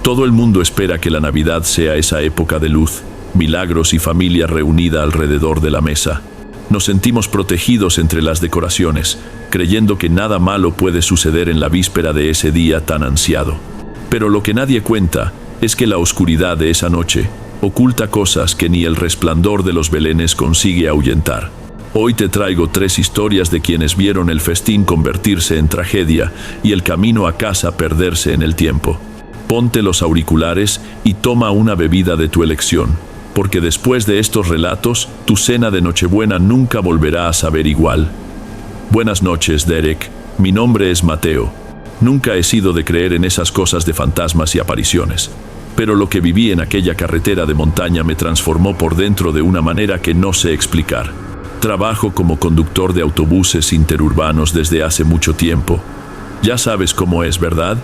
Todo el mundo espera que la Navidad sea esa época de luz, milagros y familia reunida alrededor de la mesa. Nos sentimos protegidos entre las decoraciones, creyendo que nada malo puede suceder en la víspera de ese día tan ansiado. Pero lo que nadie cuenta es que la oscuridad de esa noche oculta cosas que ni el resplandor de los belenes consigue ahuyentar. Hoy te traigo 3 historias de quienes vieron el festín convertirse en tragedia y el camino a casa perderse en el tiempo. Ponte los auriculares y toma una bebida de tu elección, porque después de estos relatos, tu cena de Nochebuena nunca volverá a saber igual. Buenas noches, Derek. Mi nombre es Mateo. Nunca he sido de creer en esas cosas de fantasmas y apariciones, pero lo que viví en aquella carretera de montaña me transformó por dentro de una manera que no sé explicar. Trabajo como conductor de autobuses interurbanos desde hace mucho tiempo. Ya sabes cómo es, ¿verdad?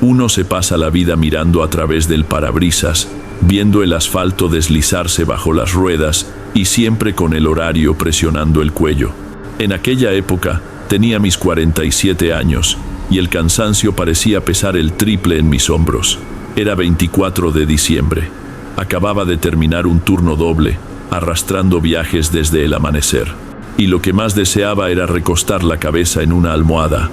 Uno se pasa la vida mirando a través del parabrisas, viendo el asfalto deslizarse bajo las ruedas y siempre con el horario presionando el cuello. En aquella época tenía mis 47 años y el cansancio parecía pesar el triple en mis hombros. Era 24 de diciembre. Acababa de terminar un turno doble, arrastrando viajes desde el amanecer. Y lo que más deseaba era recostar la cabeza en una almohada.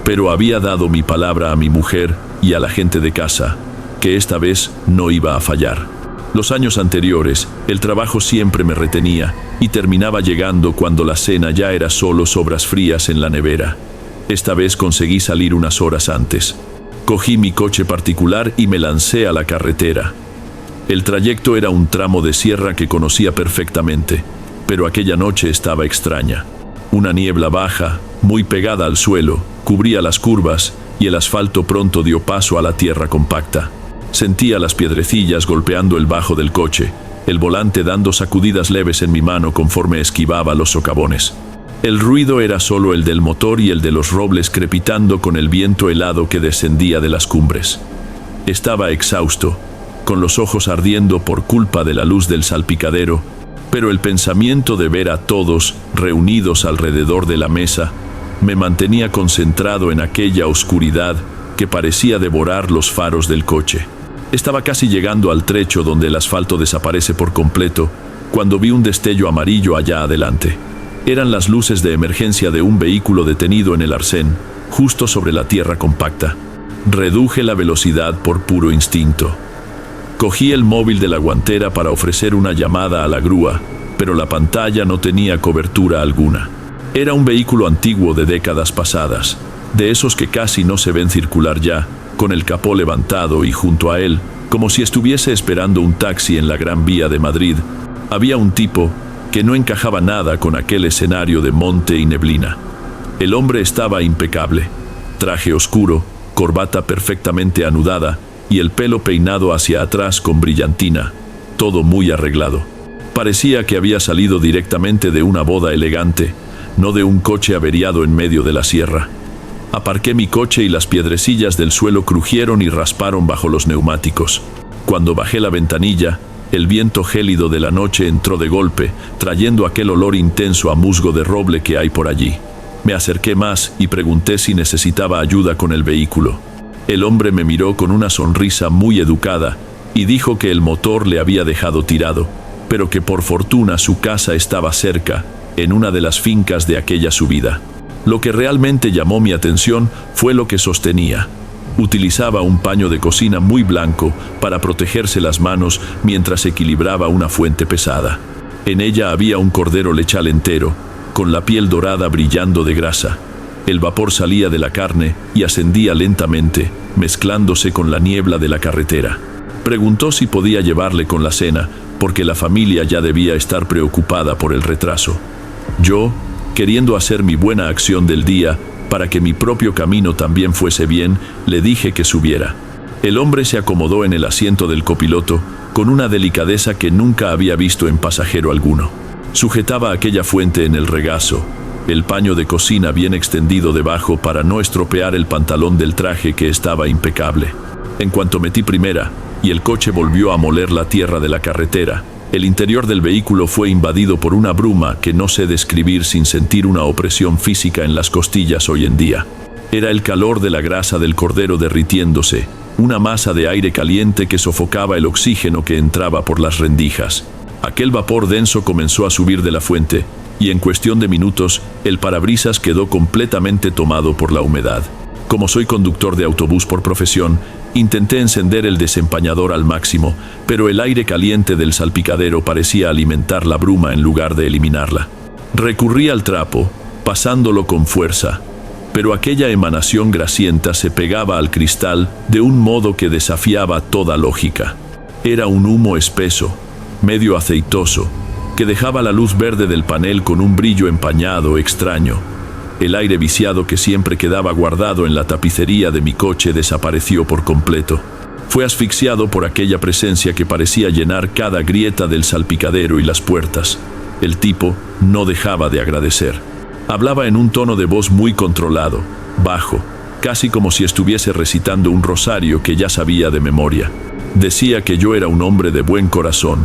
Pero había dado mi palabra a mi mujer y a la gente de casa, que esta vez no iba a fallar. Los años anteriores, el trabajo siempre me retenía y terminaba llegando cuando la cena ya era solo sobras frías en la nevera. Esta vez conseguí salir unas horas antes. Cogí mi coche particular y me lancé a la carretera. El trayecto era un tramo de sierra que conocía perfectamente, pero aquella noche estaba extraña. Una niebla baja, muy pegada al suelo, cubría las curvas y el asfalto pronto dio paso a la tierra compacta. Sentía las piedrecillas golpeando el bajo del coche, el volante dando sacudidas leves en mi mano conforme esquivaba los socavones. El ruido era solo el del motor y el de los robles crepitando con el viento helado que descendía de las cumbres. Estaba exhausto, con los ojos ardiendo por culpa de la luz del salpicadero, pero el pensamiento de ver a todos reunidos alrededor de la mesa me mantenía concentrado en aquella oscuridad que parecía devorar los faros del coche. Estaba casi llegando al trecho donde el asfalto desaparece por completo, cuando vi un destello amarillo allá adelante. Eran las luces de emergencia de un vehículo detenido en el arcén, justo sobre la tierra compacta. Reduje la velocidad por puro instinto. Cogí el móvil de la guantera para ofrecer una llamada a la grúa, pero la pantalla no tenía cobertura alguna. Era un vehículo antiguo de décadas pasadas, de esos que casi no se ven circular ya, con el capó levantado y junto a él, como si estuviese esperando un taxi en la Gran Vía de Madrid, había un tipo que no encajaba nada con aquel escenario de monte y neblina. El hombre estaba impecable, traje oscuro, corbata perfectamente anudada y el pelo peinado hacia atrás con brillantina, todo muy arreglado. Parecía que había salido directamente de una boda elegante, no de un coche averiado en medio de la sierra. Aparqué mi coche y las piedrecillas del suelo crujieron y rasparon bajo los neumáticos. Cuando bajé la ventanilla, el viento gélido de la noche entró de golpe, trayendo aquel olor intenso a musgo de roble que hay por allí. Me acerqué más y pregunté si necesitaba ayuda con el vehículo. El hombre me miró con una sonrisa muy educada y dijo que el motor le había dejado tirado, pero que por fortuna su casa estaba cerca, en una de las fincas de aquella subida. Lo que realmente llamó mi atención fue lo que sostenía. Utilizaba un paño de cocina muy blanco para protegerse las manos mientras equilibraba una fuente pesada. En ella había un cordero lechal entero, con la piel dorada brillando de grasa. El vapor salía de la carne y ascendía lentamente, mezclándose con la niebla de la carretera. Preguntó si podía llevarle con la cena, porque la familia ya debía estar preocupada por el retraso. Yo, queriendo hacer mi buena acción del día, para que mi propio camino también fuese bien, le dije que subiera. El hombre se acomodó en el asiento del copiloto, con una delicadeza que nunca había visto en pasajero alguno. Sujetaba aquella fuente en el regazo, el paño de cocina bien extendido debajo para no estropear el pantalón del traje que estaba impecable. En cuanto metí primera, y el coche volvió a moler la tierra de la carretera, el interior del vehículo fue invadido por una bruma que no sé describir sin sentir una opresión física en las costillas hoy en día. Era el calor de la grasa del cordero derritiéndose, una masa de aire caliente que sofocaba el oxígeno que entraba por las rendijas. Aquel vapor denso comenzó a subir de la fuente, y en cuestión de minutos, el parabrisas quedó completamente tomado por la humedad. Como soy conductor de autobús por profesión, intenté encender el desempañador al máximo, pero el aire caliente del salpicadero parecía alimentar la bruma en lugar de eliminarla. Recurrí al trapo, pasándolo con fuerza, pero aquella emanación grasienta se pegaba al cristal de un modo que desafiaba toda lógica. Era un humo espeso, medio aceitoso, que dejaba la luz verde del panel con un brillo empañado extraño. El aire viciado que siempre quedaba guardado en la tapicería de mi coche desapareció por completo. Fue asfixiado por aquella presencia que parecía llenar cada grieta del salpicadero y las puertas. El tipo no dejaba de agradecer. Hablaba en un tono de voz muy controlado, bajo, casi como si estuviese recitando un rosario que ya sabía de memoria. Decía que yo era un hombre de buen corazón,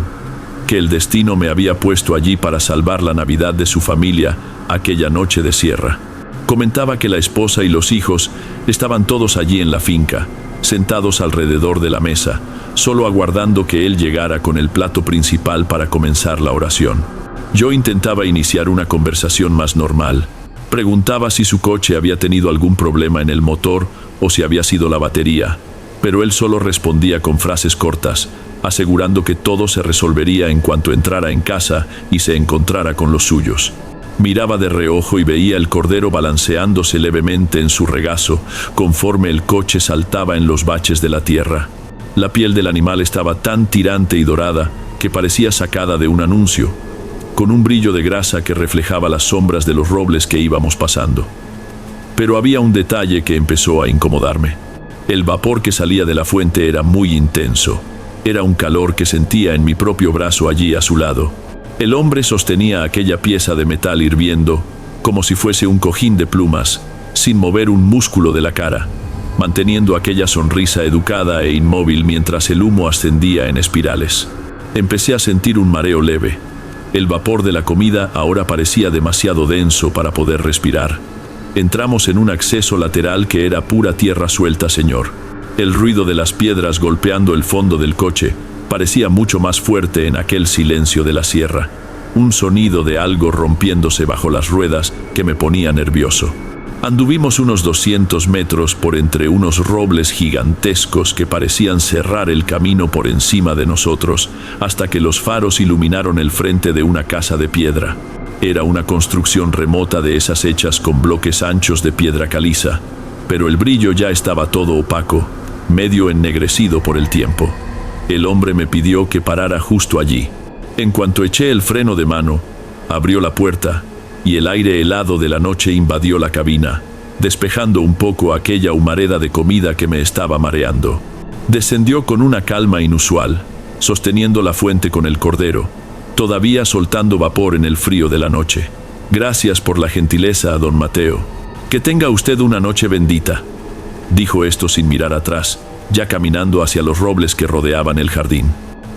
que el destino me había puesto allí para salvar la Navidad de su familia aquella noche de sierra. Comentaba que la esposa y los hijos estaban todos allí en la finca, sentados alrededor de la mesa, solo aguardando que él llegara con el plato principal para comenzar la oración. Yo intentaba iniciar una conversación más normal. Preguntaba si su coche había tenido algún problema en el motor o si había sido la batería, pero él solo respondía con frases cortas, asegurando que todo se resolvería en cuanto entrara en casa y se encontrara con los suyos. Miraba de reojo y veía el cordero balanceándose levemente en su regazo, conforme el coche saltaba en los baches de la tierra. La piel del animal estaba tan tirante y dorada que parecía sacada de un anuncio, con un brillo de grasa que reflejaba las sombras de los robles que íbamos pasando. Pero había un detalle que empezó a incomodarme. El vapor que salía de la fuente era muy intenso. Era un calor que sentía en mi propio brazo allí a su lado. El hombre sostenía aquella pieza de metal hirviendo, como si fuese un cojín de plumas, sin mover un músculo de la cara, manteniendo aquella sonrisa educada e inmóvil mientras el humo ascendía en espirales. Empecé a sentir un mareo leve. El vapor de la comida ahora parecía demasiado denso para poder respirar. Entramos en un acceso lateral que era pura tierra suelta, señor. El ruido de las piedras golpeando el fondo del coche parecía mucho más fuerte en aquel silencio de la sierra. Un sonido de algo rompiéndose bajo las ruedas que me ponía nervioso. Anduvimos unos 200 metros por entre unos robles gigantescos que parecían cerrar el camino por encima de nosotros, hasta que los faros iluminaron el frente de una casa de piedra. Era una construcción remota de esas hechas con bloques anchos de piedra caliza, pero el brillo ya estaba todo opaco, medio ennegrecido por el tiempo. El hombre me pidió que parara justo allí. En cuanto eché el freno de mano, abrió la puerta y el aire helado de la noche invadió la cabina, despejando un poco aquella humareda de comida que me estaba mareando. Descendió con una calma inusual, sosteniendo la fuente con el cordero, todavía soltando vapor en el frío de la noche. Gracias por la gentileza, don Mateo. Que tenga usted una noche bendita, dijo esto sin mirar atrás, ya caminando hacia los robles que rodeaban el jardín.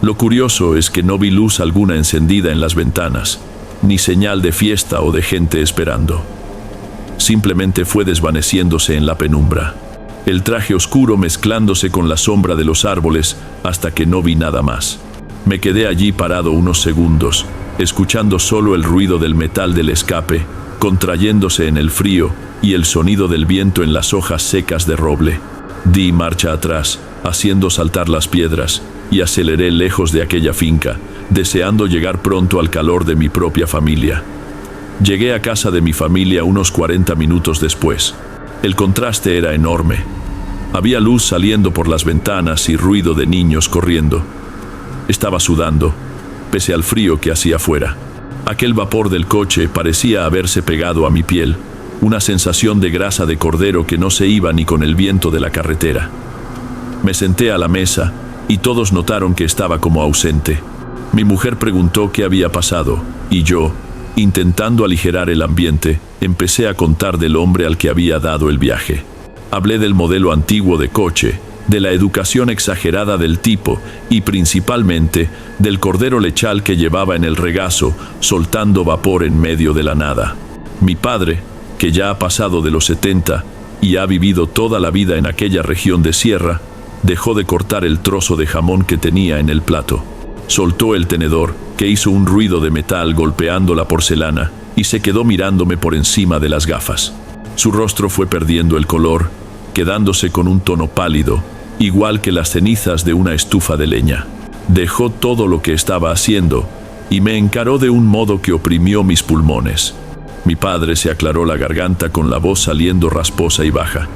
Lo curioso es que no vi luz alguna encendida en las ventanas, ni señal de fiesta o de gente esperando. Simplemente fue desvaneciéndose en la penumbra, el traje oscuro mezclándose con la sombra de los árboles hasta que no vi nada más. Me quedé allí parado unos segundos, escuchando solo el ruido del metal del escape, contrayéndose en el frío, y el sonido del viento en las hojas secas de roble. Di marcha atrás, haciendo saltar las piedras, y aceleré lejos de aquella finca, deseando llegar pronto al calor de mi propia familia. Llegué a casa de mi familia unos 40 minutos después. El contraste era enorme. Había luz saliendo por las ventanas y ruido de niños corriendo. Estaba sudando, pese al frío que hacía fuera. Aquel vapor del coche parecía haberse pegado a mi piel, una sensación de grasa de cordero que no se iba ni con el viento de la carretera. Me senté a la mesa y todos notaron que estaba como ausente. Mi mujer preguntó qué había pasado y yo, intentando aligerar el ambiente, empecé a contar del hombre al que había dado el viaje. Hablé del modelo antiguo de coche, de la educación exagerada del tipo y principalmente del cordero lechal que llevaba en el regazo, soltando vapor en medio de la nada. Mi padre, que ya ha pasado de los 70 y ha vivido toda la vida en aquella región de sierra, Dejó de cortar el trozo de jamón que tenía en el plato. Soltó el tenedor, que hizo un ruido de metal golpeando la porcelana, y se quedó mirándome por encima de las gafas. Su rostro fue perdiendo el color, quedándose con un tono pálido, igual que las cenizas de una estufa de leña. Dejó todo lo que estaba haciendo y me encaró de un modo que oprimió mis pulmones. Mi padre se aclaró la garganta con la voz saliendo rasposa y baja.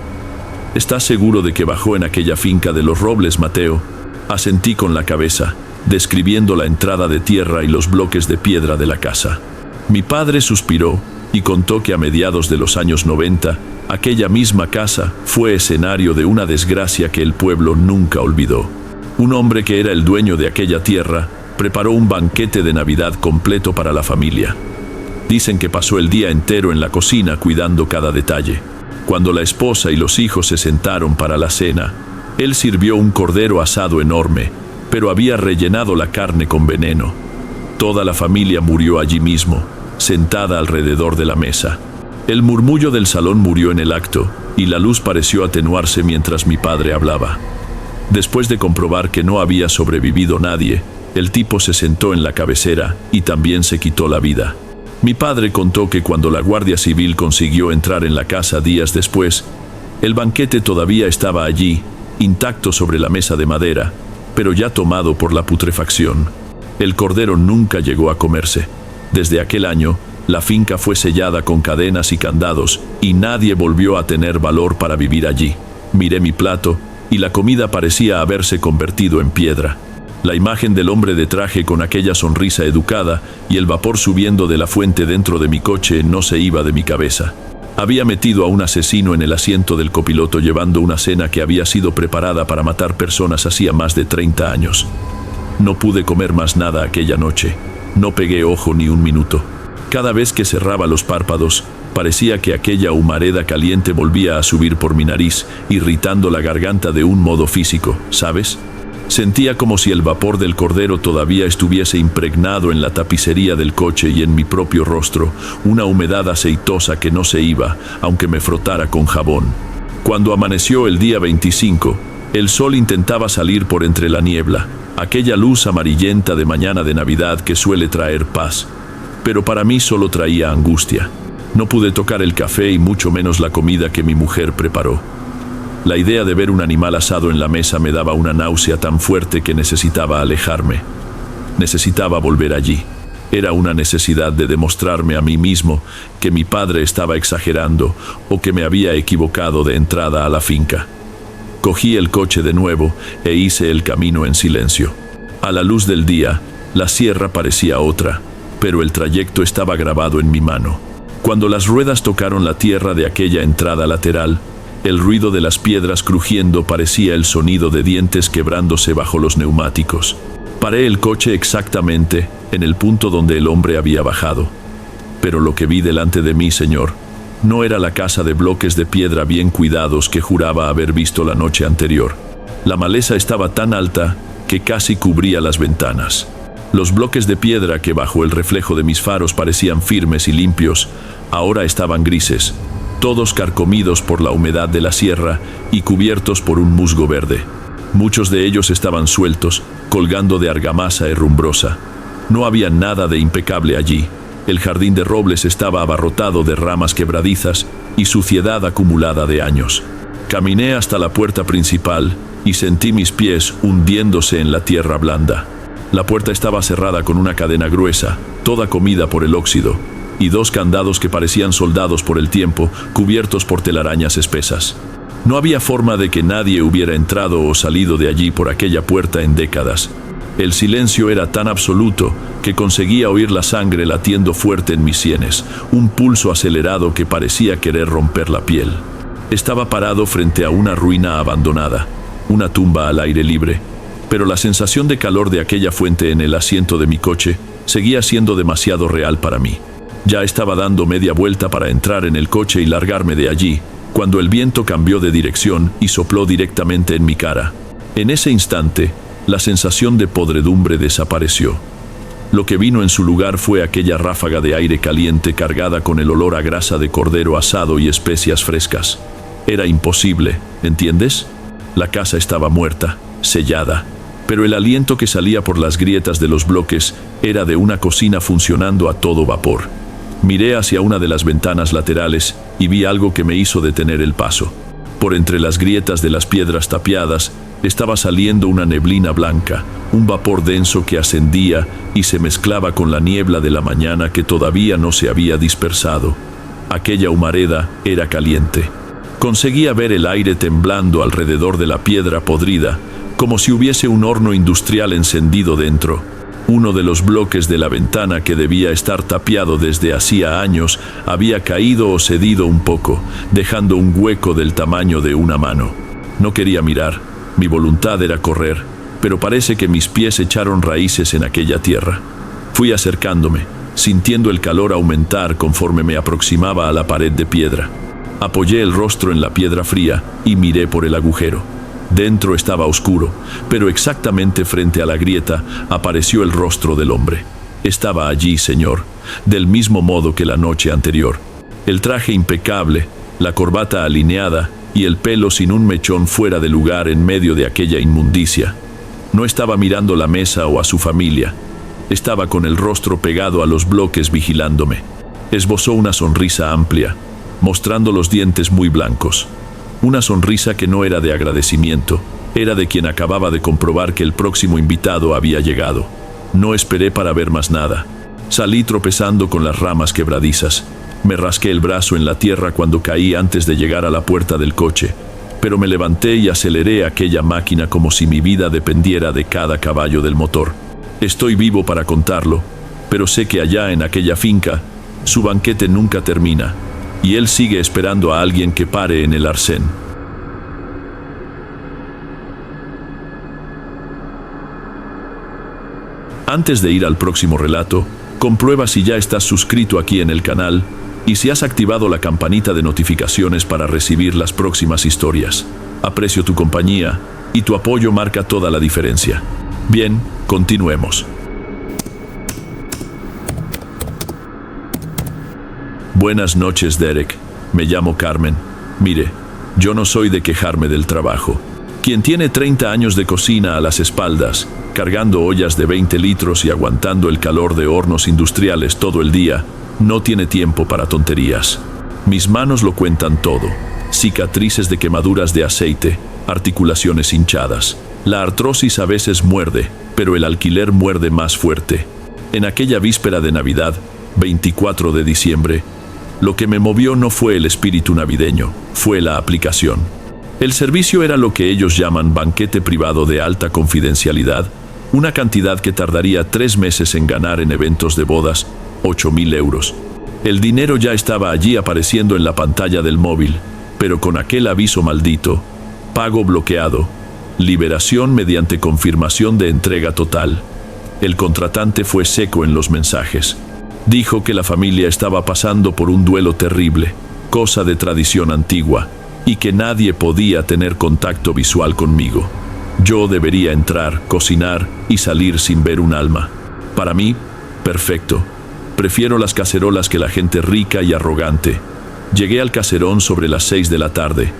¿Estás seguro de que bajó en aquella finca de los Robles, Mateo? Asentí con la cabeza, describiendo la entrada de tierra y los bloques de piedra de la casa. Mi padre suspiró y contó que a mediados de los años 90, aquella misma casa fue escenario de una desgracia que el pueblo nunca olvidó. Un hombre que era el dueño de aquella tierra preparó un banquete de Navidad completo para la familia. Dicen que pasó el día entero en la cocina cuidando cada detalle. Cuando la esposa y los hijos se sentaron para la cena, él sirvió un cordero asado enorme, pero había rellenado la carne con veneno. Toda la familia murió allí mismo, sentada alrededor de la mesa. El murmullo del salón murió en el acto, y la luz pareció atenuarse mientras mi padre hablaba. Después de comprobar que no había sobrevivido nadie, el tipo se sentó en la cabecera y también se quitó la vida. Mi padre contó que cuando la Guardia Civil consiguió entrar en la casa días después, el banquete todavía estaba allí, intacto sobre la mesa de madera, pero ya tomado por la putrefacción. El cordero nunca llegó a comerse. Desde aquel año, la finca fue sellada con cadenas y candados, y nadie volvió a tener valor para vivir allí. Miré mi plato, y la comida parecía haberse convertido en piedra. La imagen del hombre de traje con aquella sonrisa educada y el vapor subiendo de la fuente dentro de mi coche no se iba de mi cabeza. Había metido a un asesino en el asiento del copiloto llevando una cena que había sido preparada para matar personas hacía más de 30 años. No pude comer más nada aquella noche. No pegué ojo ni un minuto. Cada vez que cerraba los párpados, parecía que aquella humareda caliente volvía a subir por mi nariz, irritando la garganta de un modo físico, ¿sabes? Sentía como si el vapor del cordero todavía estuviese impregnado en la tapicería del coche y en mi propio rostro, una humedad aceitosa que no se iba, aunque me frotara con jabón. Cuando amaneció el día 25, el sol intentaba salir por entre la niebla, aquella luz amarillenta de mañana de Navidad que suele traer paz. Pero para mí solo traía angustia. No pude tocar el café y mucho menos la comida que mi mujer preparó. La idea de ver un animal asado en la mesa me daba una náusea tan fuerte que necesitaba alejarme. Necesitaba volver allí. Era una necesidad de demostrarme a mí mismo que mi padre estaba exagerando o que me había equivocado de entrada a la finca. Cogí el coche de nuevo e hice el camino en silencio. A la luz del día, la sierra parecía otra, pero el trayecto estaba grabado en mi mano. Cuando las ruedas tocaron la tierra de aquella entrada lateral, el ruido de las piedras crujiendo parecía el sonido de dientes quebrándose bajo los neumáticos. Paré el coche exactamente en el punto donde el hombre había bajado. Pero lo que vi delante de mí, señor, no era la casa de bloques de piedra bien cuidados que juraba haber visto la noche anterior. La maleza estaba tan alta que casi cubría las ventanas. Los bloques de piedra que bajo el reflejo de mis faros parecían firmes y limpios, ahora estaban grises, todos carcomidos por la humedad de la sierra y cubiertos por un musgo verde. Muchos de ellos estaban sueltos, colgando de argamasa herrumbrosa. No había nada de impecable allí. El jardín de robles estaba abarrotado de ramas quebradizas y suciedad acumulada de años. Caminé hasta la puerta principal y sentí mis pies hundiéndose en la tierra blanda. La puerta estaba cerrada con una cadena gruesa, toda comida por el óxido, y dos candados que parecían soldados por el tiempo, cubiertos por telarañas espesas. No había forma de que nadie hubiera entrado o salido de allí por aquella puerta en décadas. El silencio era tan absoluto que conseguía oír la sangre latiendo fuerte en mis sienes, un pulso acelerado que parecía querer romper la piel. Estaba parado frente a una ruina abandonada, una tumba al aire libre, pero la sensación de calor de aquella fuente en el asiento de mi coche seguía siendo demasiado real para mí. Ya estaba dando media vuelta para entrar en el coche y largarme de allí, cuando el viento cambió de dirección y sopló directamente en mi cara. En ese instante, la sensación de podredumbre desapareció. Lo que vino en su lugar fue aquella ráfaga de aire caliente cargada con el olor a grasa de cordero asado y especias frescas. Era imposible, ¿entiendes? La casa estaba muerta, sellada, pero el aliento que salía por las grietas de los bloques era de una cocina funcionando a todo vapor. Miré hacia una de las ventanas laterales y vi algo que me hizo detener el paso. Por entre las grietas de las piedras tapiadas estaba saliendo una neblina blanca, un vapor denso que ascendía y se mezclaba con la niebla de la mañana que todavía no se había dispersado. Aquella humareda era caliente. Conseguía ver el aire temblando alrededor de la piedra podrida, como si hubiese un horno industrial encendido dentro. Uno de los bloques de la ventana, que debía estar tapiado desde hacía años, había caído o cedido un poco, dejando un hueco del tamaño de una mano. No quería mirar, mi voluntad era correr, pero parece que mis pies echaron raíces en aquella tierra. Fui acercándome, sintiendo el calor aumentar conforme me aproximaba a la pared de piedra. Apoyé el rostro en la piedra fría y miré por el agujero. Dentro estaba oscuro, pero exactamente frente a la grieta apareció el rostro del hombre. Estaba allí, señor, del mismo modo que la noche anterior. El traje impecable, la corbata alineada y el pelo sin un mechón fuera de lugar en medio de aquella inmundicia. No estaba mirando la mesa o a su familia. Estaba con el rostro pegado a los bloques vigilándome. Esbozó una sonrisa amplia, mostrando los dientes muy blancos. Una sonrisa que no era de agradecimiento, era de quien acababa de comprobar que el próximo invitado había llegado. No esperé para ver más nada. Salí tropezando con las ramas quebradizas. Me rasqué el brazo en la tierra cuando caí antes de llegar a la puerta del coche, pero me levanté y aceleré aquella máquina como si mi vida dependiera de cada caballo del motor. Estoy vivo para contarlo, pero sé que allá en aquella finca, su banquete nunca termina, y él sigue esperando a alguien que pare en el arcén. Antes de ir al próximo relato, comprueba si ya estás suscrito aquí en el canal y si has activado la campanita de notificaciones para recibir las próximas historias. Aprecio tu compañía y tu apoyo marca toda la diferencia. Bien, continuemos. Buenas noches, Derek. Me llamo Carmen. Mire, yo no soy de quejarme del trabajo. Quien tiene 30 años de cocina a las espaldas, cargando ollas de 20 litros y aguantando el calor de hornos industriales todo el día, no tiene tiempo para tonterías. Mis manos lo cuentan todo. Cicatrices de quemaduras de aceite, articulaciones hinchadas. La artrosis a veces muerde, pero el alquiler muerde más fuerte. En aquella víspera de Navidad, 24 de diciembre, lo que me movió no fue el espíritu navideño, fue la aplicación. El servicio era lo que ellos llaman banquete privado de alta confidencialidad, una cantidad que tardaría 3 meses en ganar en eventos de bodas, 8.000 euros. El dinero ya estaba allí apareciendo en la pantalla del móvil, pero con aquel aviso maldito: pago bloqueado, liberación mediante confirmación de entrega total. El contratante fue seco en los mensajes. Dijo que la familia estaba pasando por un duelo terrible, cosa de tradición antigua, y que nadie podía tener contacto visual conmigo. Yo debería entrar, cocinar y salir sin ver un alma. Para mí, perfecto. Prefiero las cacerolas que la gente rica y arrogante. Llegué al caserón sobre las 6 de la tarde.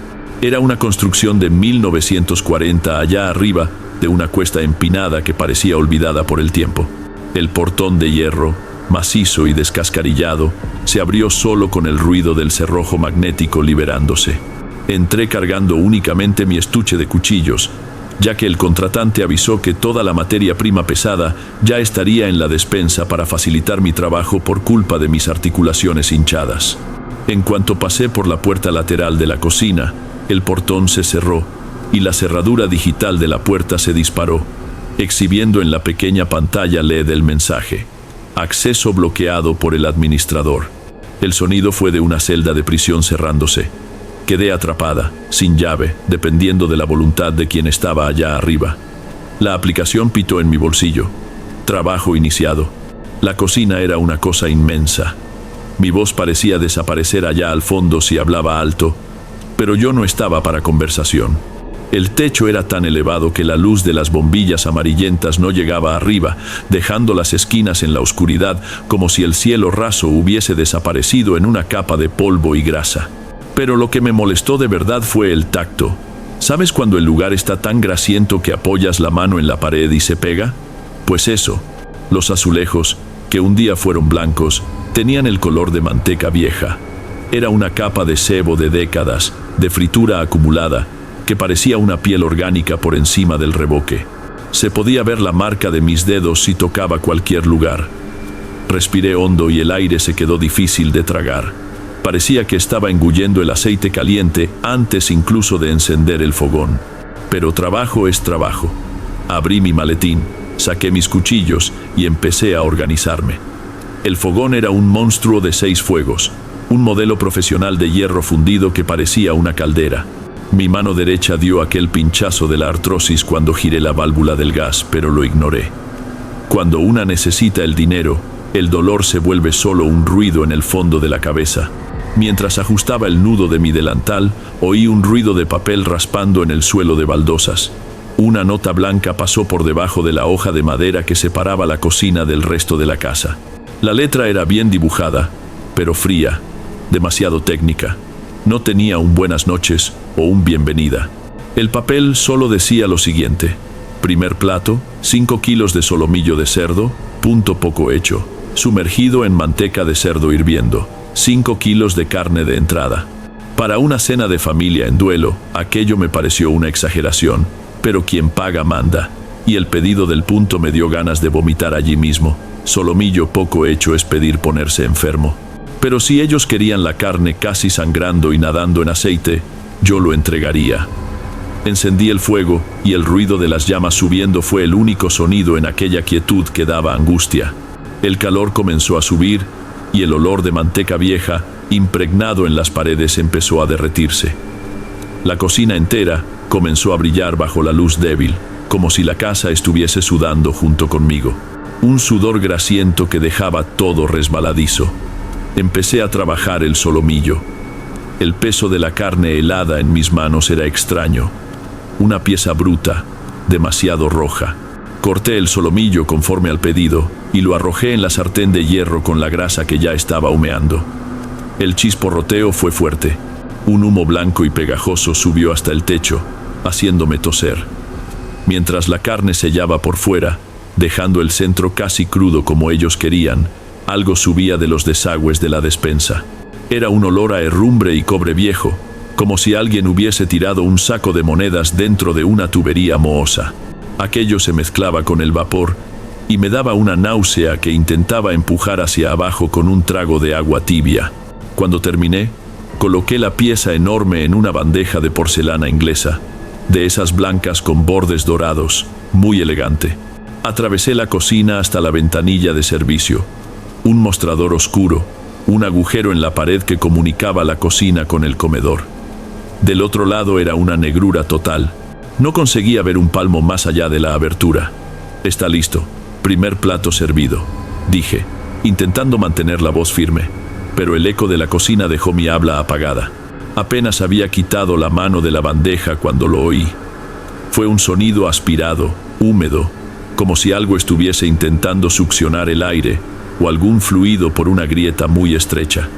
Era una construcción de 1940 allá arriba de una cuesta empinada que parecía olvidada por el tiempo. El portón de hierro, macizo y descascarillado, se abrió solo con el ruido del cerrojo magnético liberándose. Entré cargando únicamente mi estuche de cuchillos, ya que el contratante avisó que toda la materia prima pesada ya estaría en la despensa para facilitar mi trabajo por culpa de mis articulaciones hinchadas. En cuanto pasé por la puerta lateral de la cocina, el portón se cerró y la cerradura digital de la puerta se disparó, exhibiendo en la pequeña pantalla LED el mensaje: acceso bloqueado por el administrador. El sonido fue de una celda de prisión cerrándose. Quedé atrapada, sin llave, dependiendo de la voluntad de quien estaba allá arriba. La aplicación pitó en mi bolsillo. Trabajo iniciado. La cocina era una cosa inmensa. Mi voz parecía desaparecer allá al fondo si hablaba alto, pero yo no estaba para conversación. El techo era tan elevado que la luz de las bombillas amarillentas no llegaba arriba, dejando las esquinas en la oscuridad, como si el cielo raso hubiese desaparecido en una capa de polvo y grasa. Pero lo que me molestó de verdad fue el tacto. ¿Sabes cuando el lugar está tan grasiento que apoyas la mano en la pared y se pega? Pues eso, los azulejos, que un día fueron blancos, tenían el color de manteca vieja. Era una capa de sebo de décadas, de fritura acumulada, que parecía una piel orgánica por encima del revoque. Se podía ver la marca de mis dedos si tocaba cualquier lugar. Respiré hondo y el aire se quedó difícil de tragar. Parecía que estaba engullendo el aceite caliente antes incluso de encender el fogón. Pero trabajo es trabajo. Abrí mi maletín, saqué mis cuchillos y empecé a organizarme. El fogón era un monstruo de 6 fuegos, un modelo profesional de hierro fundido que parecía una caldera. Mi mano derecha dio aquel pinchazo de la artrosis cuando giré la válvula del gas, pero lo ignoré. Cuando una necesita el dinero, el dolor se vuelve solo un ruido en el fondo de la cabeza. Mientras ajustaba el nudo de mi delantal, oí un ruido de papel raspando en el suelo de baldosas. Una nota blanca pasó por debajo de la hoja de madera que separaba la cocina del resto de la casa. La letra era bien dibujada, pero fría, demasiado técnica. No tenía un buenas noches o un bienvenida. El papel solo decía lo siguiente: primer plato, 5 kilos de solomillo de cerdo, punto poco hecho, sumergido en manteca de cerdo hirviendo, 5 kilos de carne de entrada. Para una cena de familia en duelo, aquello me pareció una exageración, pero quien paga manda, y el pedido del punto me dio ganas de vomitar allí mismo. Solomillo poco hecho es pedir ponerse enfermo. Pero si ellos querían la carne casi sangrando y nadando en aceite, yo lo entregaría. Encendí el fuego y el ruido de las llamas subiendo fue el único sonido en aquella quietud que daba angustia. El calor comenzó a subir y el olor de manteca vieja, impregnado en las paredes, empezó a derretirse. La cocina entera comenzó a brillar bajo la luz débil, como si la casa estuviese sudando junto conmigo. Un sudor grasiento que dejaba todo resbaladizo. Empecé a trabajar el solomillo. El peso de la carne helada en mis manos era extraño. Una pieza bruta, demasiado roja. Corté el solomillo conforme al pedido y lo arrojé en la sartén de hierro con la grasa que ya estaba humeando. El chisporroteo fue fuerte. Un humo blanco y pegajoso subió hasta el techo, haciéndome toser. Mientras la carne sellaba por fuera, dejando el centro casi crudo como ellos querían, algo subía de los desagües de la despensa. Era un olor a herrumbre y cobre viejo, como si alguien hubiese tirado un saco de monedas dentro de una tubería mohosa. Aquello se mezclaba con el vapor y me daba una náusea que intentaba empujar hacia abajo con un trago de agua tibia. Cuando terminé, coloqué la pieza enorme en una bandeja de porcelana inglesa, de esas blancas con bordes dorados, muy elegante. Atravesé la cocina hasta la ventanilla de servicio. Un mostrador oscuro, un agujero en la pared que comunicaba la cocina con el comedor. Del otro lado era una negrura total. No conseguía ver un palmo más allá de la abertura. Está listo. Primer plato servido, dije, intentando mantener la voz firme, pero el eco de la cocina dejó mi habla apagada. Apenas había quitado la mano de la bandeja cuando lo oí. Fue un sonido aspirado, húmedo, como si algo estuviese intentando succionar el aire o algún fluido por una grieta muy estrecha.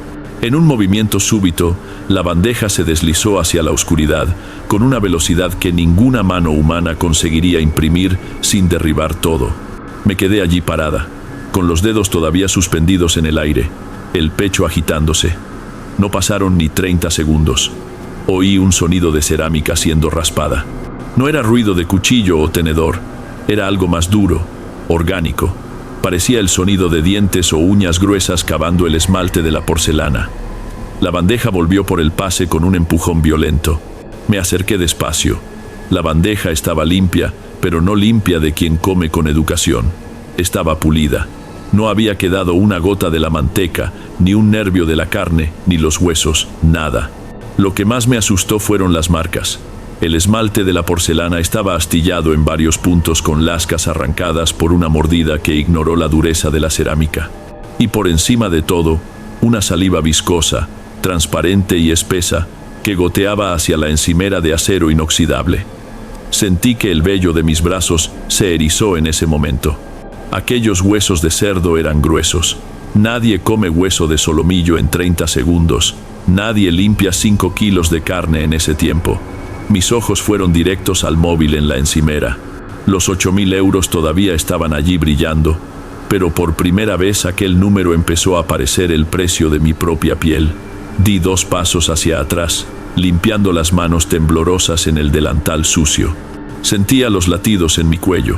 En un movimiento súbito, la bandeja se deslizó hacia la oscuridad, con una velocidad que ninguna mano humana conseguiría imprimir sin derribar todo. Me quedé allí parada, con los dedos todavía suspendidos en el aire, el pecho agitándose. No pasaron ni 30 segundos. Oí un sonido de cerámica siendo raspada. No era ruido de cuchillo o tenedor, era algo más duro, orgánico. Parecía el sonido de dientes o uñas gruesas cavando el esmalte de la porcelana. La bandeja volvió por el pase con un empujón violento. Me acerqué despacio. La bandeja estaba limpia, pero no limpia de quien come con educación. Estaba pulida. No había quedado una gota de la manteca, ni un nervio de la carne, ni los huesos, nada. Lo que más me asustó fueron las marcas. El esmalte de la porcelana estaba astillado en varios puntos con lascas arrancadas por una mordida que ignoró la dureza de la cerámica. Y por encima de todo, una saliva viscosa, transparente y espesa, que goteaba hacia la encimera de acero inoxidable. Sentí que el vello de mis brazos se erizó en ese momento. Aquellos huesos de cerdo eran gruesos. Nadie come hueso de solomillo en 30 segundos. Nadie limpia 5 kilos de carne en ese tiempo. Mis ojos fueron directos al móvil en la encimera. Los 8.000 euros todavía estaban allí brillando, pero por primera vez aquel número empezó a aparecer el precio de mi propia piel. Di 2 pasos hacia atrás, limpiando las manos temblorosas en el delantal sucio. Sentía los latidos en mi cuello.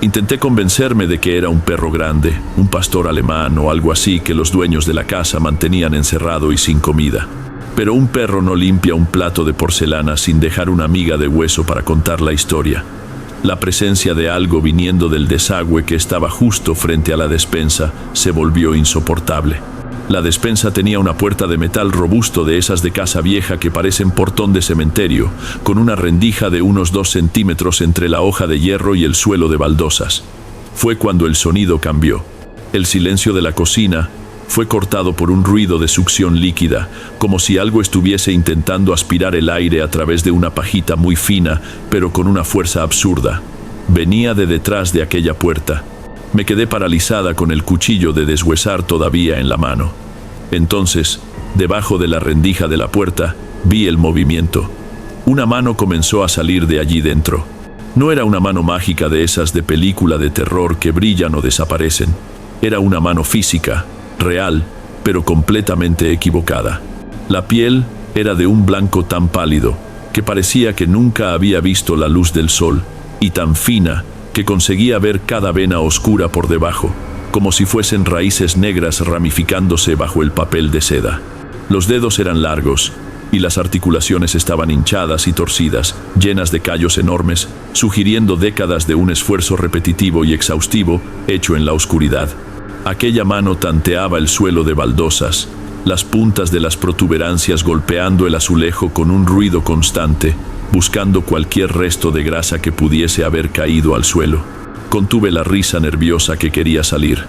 Intenté convencerme de que era un perro grande, un pastor alemán o algo así que los dueños de la casa mantenían encerrado y sin comida. Pero un perro no limpia un plato de porcelana sin dejar una miga de hueso para contar la historia. La presencia de algo viniendo del desagüe que estaba justo frente a la despensa se volvió insoportable. La despensa tenía una puerta de metal robusto de esas de casa vieja que parecen portón de cementerio, con una rendija de unos 2 centímetros entre la hoja de hierro y el suelo de baldosas. Fue cuando el sonido cambió. El silencio de la cocina fue cortado por un ruido de succión líquida, como si algo estuviese intentando aspirar el aire a través de una pajita muy fina, pero con una fuerza absurda. Venía de detrás de aquella puerta. Me quedé paralizada con el cuchillo de deshuesar todavía en la mano. Entonces, debajo de la rendija de la puerta, vi el movimiento. Una mano comenzó a salir de allí dentro. No era una mano mágica de esas de película de terror que brillan o desaparecen. Era una mano física, real, pero completamente equivocada. La piel era de un blanco tan pálido que parecía que nunca había visto la luz del sol, y tan fina que conseguía ver cada vena oscura por debajo, como si fuesen raíces negras ramificándose bajo el papel de seda. Los dedos eran largos, y las articulaciones estaban hinchadas y torcidas, llenas de callos enormes, sugiriendo décadas de un esfuerzo repetitivo y exhaustivo hecho en la oscuridad. Aquella mano tanteaba el suelo de baldosas, las puntas de las protuberancias golpeando el azulejo con un ruido constante, buscando cualquier resto de grasa que pudiese haber caído al suelo. Contuve la risa nerviosa que quería salir.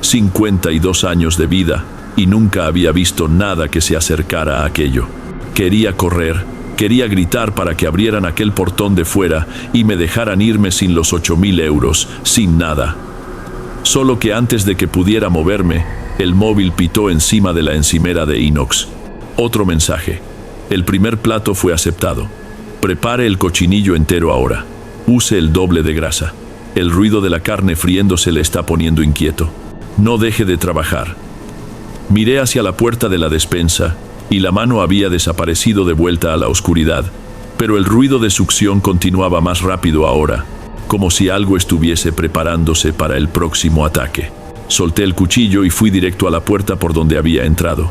52 años de vida y nunca había visto nada que se acercara a aquello. Quería correr, quería gritar para que abrieran aquel portón de fuera y me dejaran irme sin los 8.000 euros, sin nada. Solo que antes de que pudiera moverme, el móvil pitó encima de la encimera de inox. Otro mensaje. El primer plato fue aceptado. Prepare el cochinillo entero ahora. Use el doble de grasa. El ruido de la carne friéndose le está poniendo inquieto. No deje de trabajar. Miré hacia la puerta de la despensa y la mano había desaparecido de vuelta a la oscuridad, pero el ruido de succión continuaba más rápido ahora, como si algo estuviese preparándose para el próximo ataque. Solté el cuchillo y fui directo a la puerta por donde había entrado.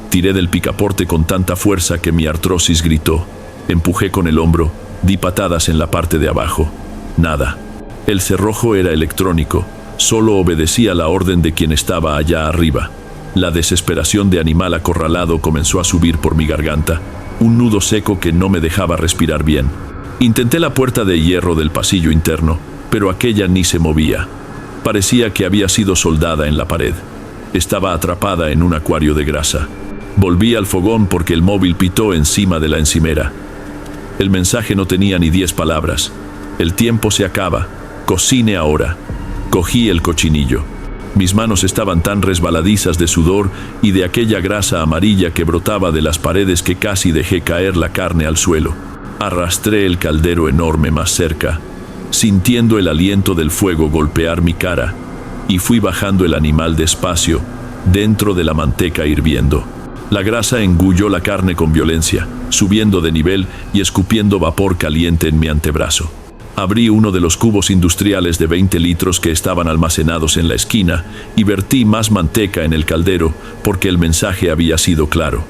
Tiré del picaporte con tanta fuerza que mi artrosis gritó. Empujé con el hombro, di patadas en la parte de abajo. Nada. El cerrojo era electrónico, solo obedecía la orden de quien estaba allá arriba. La desesperación de animal acorralado comenzó a subir por mi garganta, un nudo seco que no me dejaba respirar bien. Intenté la puerta de hierro del pasillo interno, pero aquella ni se movía. Parecía que había sido soldada en la pared. Estaba atrapada en un acuario de grasa. Volví al fogón porque el móvil pitó encima de la encimera. El mensaje no tenía ni 10 palabras. El tiempo se acaba. Cocine ahora. Cogí el cochinillo. Mis manos estaban tan resbaladizas de sudor y de aquella grasa amarilla que brotaba de las paredes que casi dejé caer la carne al suelo. Arrastré el caldero enorme más cerca, sintiendo el aliento del fuego golpear mi cara, y fui bajando el animal despacio, dentro de la manteca hirviendo. La grasa engulló la carne con violencia, subiendo de nivel y escupiendo vapor caliente en mi antebrazo. Abrí uno de los cubos industriales de 20 litros que estaban almacenados en la esquina y vertí más manteca en el caldero porque el mensaje había sido claro.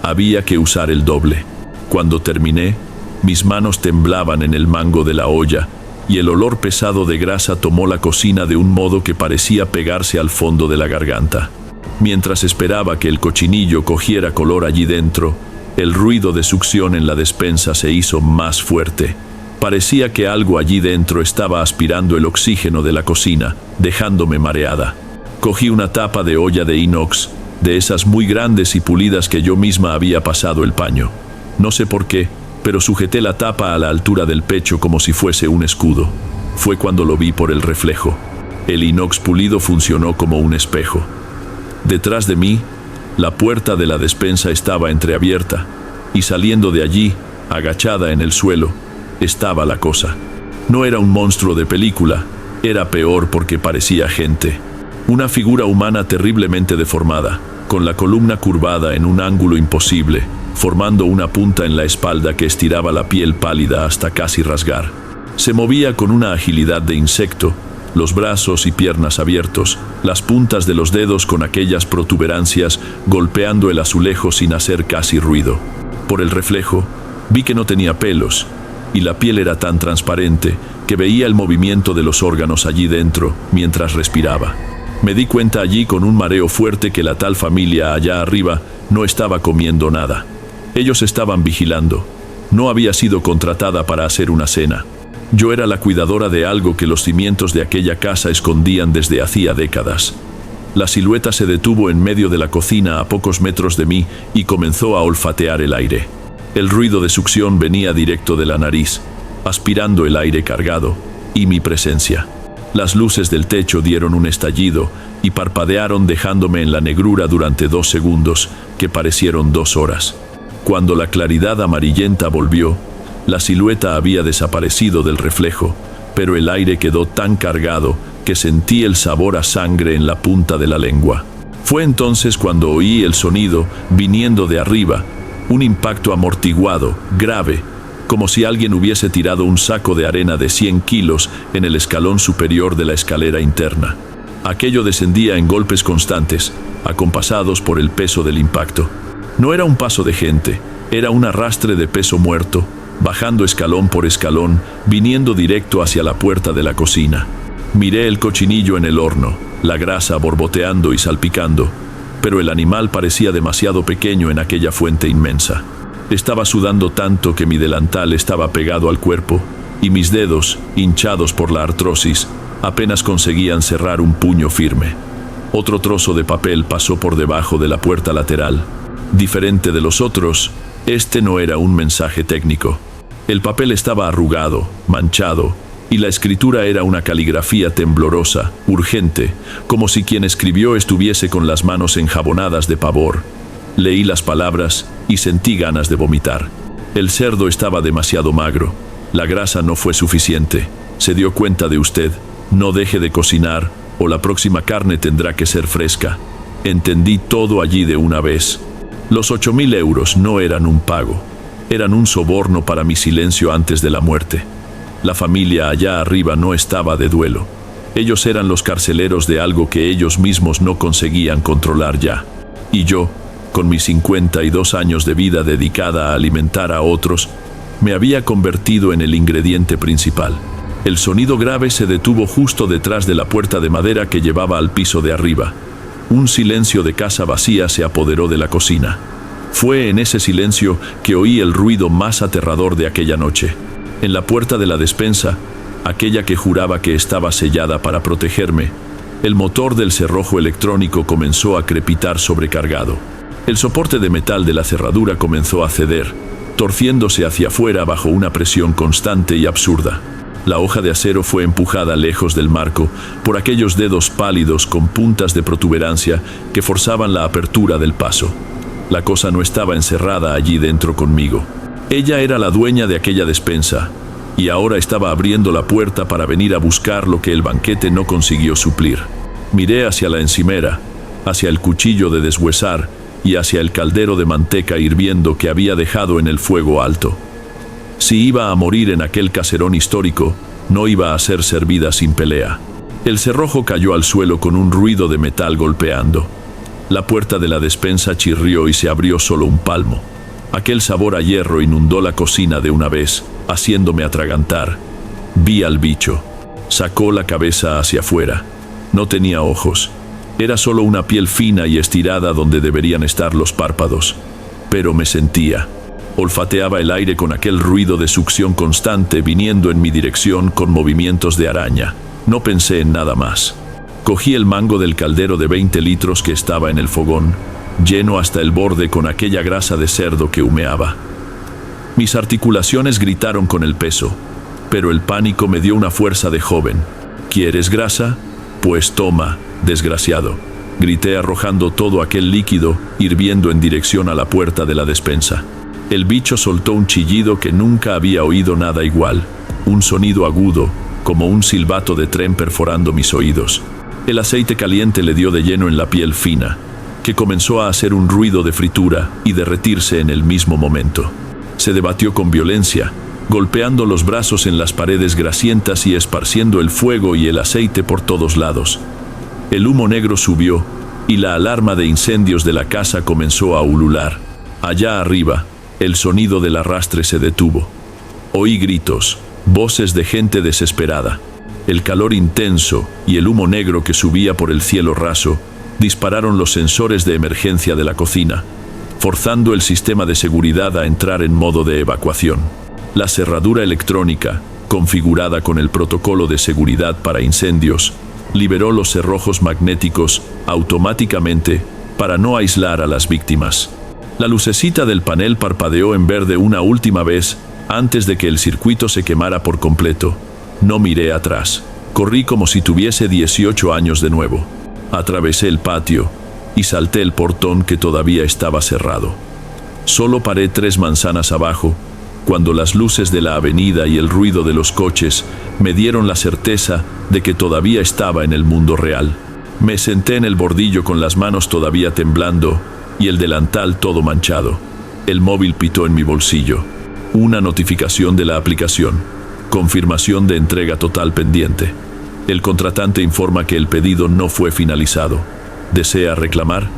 Había que usar el doble. Cuando terminé, mis manos temblaban en el mango de la olla y el olor pesado de grasa tomó la cocina de un modo que parecía pegarse al fondo de la garganta. Mientras esperaba que el cochinillo cogiera color allí dentro, el ruido de succión en la despensa se hizo más fuerte. Parecía que algo allí dentro estaba aspirando el oxígeno de la cocina, dejándome mareada. Cogí una tapa de olla de inox, de esas muy grandes y pulidas que yo misma había pasado el paño. No sé por qué, pero sujeté la tapa a la altura del pecho como si fuese un escudo. Fue cuando lo vi por el reflejo. El inox pulido funcionó como un espejo. Detrás de mí, la puerta de la despensa estaba entreabierta, y saliendo de allí, agachada en el suelo, estaba la cosa. No era un monstruo de película, era peor porque parecía gente. Una figura humana terriblemente deformada, con la columna curvada en un ángulo imposible, formando una punta en la espalda que estiraba la piel pálida hasta casi rasgar. Se movía con una agilidad de insecto, los brazos y piernas abiertos, las puntas de los dedos con aquellas protuberancias golpeando el azulejo sin hacer casi ruido. Por el reflejo, vi que no tenía pelos, y la piel era tan transparente que veía el movimiento de los órganos allí dentro mientras respiraba. Me di cuenta allí con un mareo fuerte que la tal familia allá arriba no estaba comiendo nada. Ellos estaban vigilando. No había sido contratada para hacer una cena. Yo era la cuidadora de algo que los cimientos de aquella casa escondían desde hacía décadas. La silueta se detuvo en medio de la cocina a pocos metros de mí y comenzó a olfatear el aire. El ruido de succión venía directo de la nariz, aspirando el aire cargado y mi presencia. Las luces del techo dieron un estallido y parpadearon dejándome en la negrura durante 2 segundos, que parecieron 2 horas. Cuando la claridad amarillenta volvió, la silueta había desaparecido del reflejo, pero el aire quedó tan cargado que sentí el sabor a sangre en la punta de la lengua. Fue entonces cuando oí el sonido viniendo de arriba, un impacto amortiguado, grave, como si alguien hubiese tirado un saco de arena de 100 kilos en el escalón superior de la escalera interna. Aquello descendía en golpes constantes, acompasados por el peso del impacto. No era un paso de gente, era un arrastre de peso muerto, bajando escalón por escalón, viniendo directo hacia la puerta de la cocina. Miré el cochinillo en el horno, la grasa borboteando y salpicando, pero el animal parecía demasiado pequeño en aquella fuente inmensa. Estaba sudando tanto que mi delantal estaba pegado al cuerpo, y mis dedos, hinchados por la artrosis, apenas conseguían cerrar un puño firme. Otro trozo de papel pasó por debajo de la puerta lateral. Diferente de los otros, este no era un mensaje técnico. El papel estaba arrugado, manchado, y la escritura era una caligrafía temblorosa, urgente, como si quien escribió estuviese con las manos enjabonadas de pavor. Leí las palabras y sentí ganas de vomitar. El cerdo estaba demasiado magro. La grasa no fue suficiente. ¿Se dio cuenta de usted? No deje de cocinar, o la próxima carne tendrá que ser fresca. Entendí todo allí de una vez. Los 8.000 euros no eran un pago. Eran un soborno para mi silencio antes de la muerte. La familia allá arriba no estaba de duelo. Ellos eran los carceleros de algo que ellos mismos no conseguían controlar ya. Y yo, con mis 52 años de vida dedicada a alimentar a otros, me había convertido en el ingrediente principal. El sonido grave se detuvo justo detrás de la puerta de madera que llevaba al piso de arriba. Un silencio de casa vacía se apoderó de la cocina. Fue en ese silencio que oí el ruido más aterrador de aquella noche. En la puerta de la despensa, aquella que juraba que estaba sellada para protegerme, el motor del cerrojo electrónico comenzó a crepitar sobrecargado. El soporte de metal de la cerradura comenzó a ceder, torciéndose hacia afuera bajo una presión constante y absurda. La hoja de acero fue empujada lejos del marco por aquellos dedos pálidos con puntas de protuberancia que forzaban la apertura del paso. La cosa no estaba encerrada allí dentro conmigo. Ella era la dueña de aquella despensa, y ahora estaba abriendo la puerta para venir a buscar lo que el banquete no consiguió suplir. Miré hacia la encimera, hacia el cuchillo de deshuesar y hacia el caldero de manteca hirviendo que había dejado en el fuego alto. Si iba a morir en aquel caserón histórico, no iba a ser servida sin pelea. El cerrojo cayó al suelo con un ruido de metal golpeando. La puerta de la despensa chirrió y se abrió solo un palmo. Aquel sabor a hierro inundó la cocina de una vez, haciéndome atragantar. Vi al bicho. Sacó la cabeza hacia afuera. No tenía ojos. Era solo una piel fina y estirada donde deberían estar los párpados. Pero me sentía. Olfateaba el aire con aquel ruido de succión constante viniendo en mi dirección con movimientos de araña. No pensé en nada más. Cogí el mango del caldero de 20 litros que estaba en el fogón, lleno hasta el borde con aquella grasa de cerdo que humeaba. Mis articulaciones gritaron con el peso, pero el pánico me dio una fuerza de joven. ¿Quieres grasa? Pues toma, desgraciado, grité arrojando todo aquel líquido hirviendo en dirección a la puerta de la despensa. El bicho soltó un chillido que nunca había oído nada igual, un sonido agudo, como un silbato de tren perforando mis oídos. El aceite caliente le dio de lleno en la piel fina, que comenzó a hacer un ruido de fritura y derretirse en el mismo momento. Se debatió con violencia, golpeando los brazos en las paredes grasientas y esparciendo el fuego y el aceite por todos lados. El humo negro subió y la alarma de incendios de la casa comenzó a ulular. Allá arriba, el sonido del arrastre se detuvo. Oí gritos, voces de gente desesperada. El calor intenso y el humo negro que subía por el cielo raso dispararon los sensores de emergencia de la cocina, forzando el sistema de seguridad a entrar en modo de evacuación. La cerradura electrónica, configurada con el protocolo de seguridad para incendios, liberó los cerrojos magnéticos automáticamente para no aislar a las víctimas. La lucecita del panel parpadeó en verde una última vez antes de que el circuito se quemara por completo. No miré atrás. Corrí como si tuviese 18 años de nuevo. Atravesé el patio y salté el portón que todavía estaba cerrado. Solo paré 3 manzanas abajo, cuando las luces de la avenida y el ruido de los coches me dieron la certeza de que todavía estaba en el mundo real. Me senté en el bordillo con las manos todavía temblando y el delantal todo manchado. El móvil pitó en mi bolsillo. Una notificación de la aplicación. Confirmación de entrega total pendiente. El contratante informa que el pedido no fue finalizado. ¿Desea reclamar?